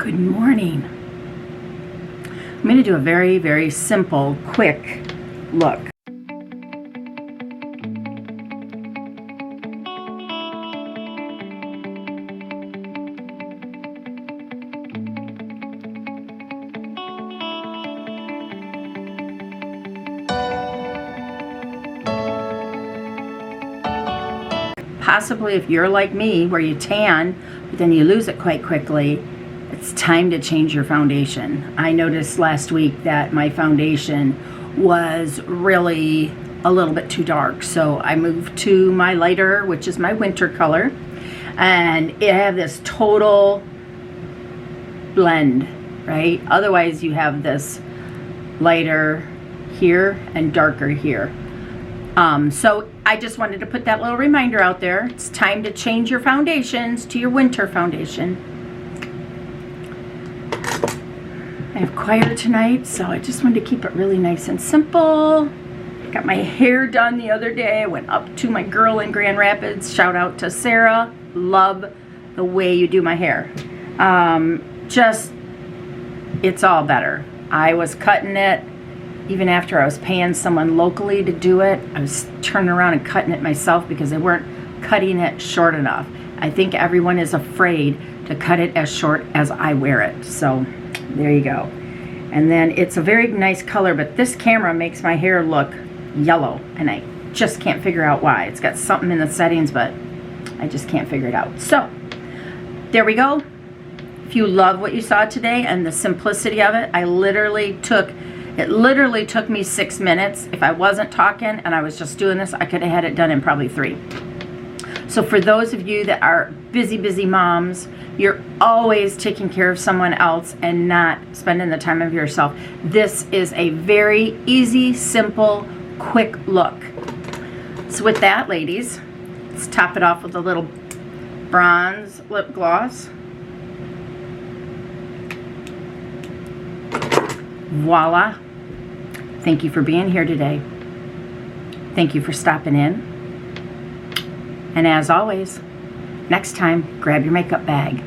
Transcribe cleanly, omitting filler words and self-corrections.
Good morning. I'm going to do a very, very simple, quick look. Possibly if you're like me, where you tan, but then you lose it quite quickly, it's time to change your foundation. I noticed last week that my foundation was really a little bit too dark, so I moved to my lighter, which is my winter color, and it had this total blend, right? Otherwise you have this lighter here and darker here. So I just wanted to put that little reminder out there. It's time to change your foundations to your winter foundation. I have choir tonight, so I just wanted to keep it really nice and simple. Got my hair done the other day. I went up to my girl in Grand Rapids. Shout out to Sarah. Love the way you do my hair. It's all better. I was cutting it. Even after I was paying someone locally to do it, I was turning around and cutting it myself because they weren't cutting it short enough. I think everyone is afraid to cut it as short as I wear it. So there you go. And then it's a very nice color, but this camera makes my hair look yellow, and I just can't figure out why. It's got something in the settings, but I just can't figure it out. So there we go. If you love what you saw today and the simplicity of it, it literally took me 6 minutes. If I wasn't talking and I was just doing this, I could have had it done in probably 3. So for those of you that are busy moms, you're always taking care of someone else and not spending the time of yourself, this is a very easy, simple, quick look. So with that, ladies, let's top it off with a little bronze lip gloss. Voila. Thank you for being here today. Thank you for stopping in. And as always, next time, grab your makeup bag.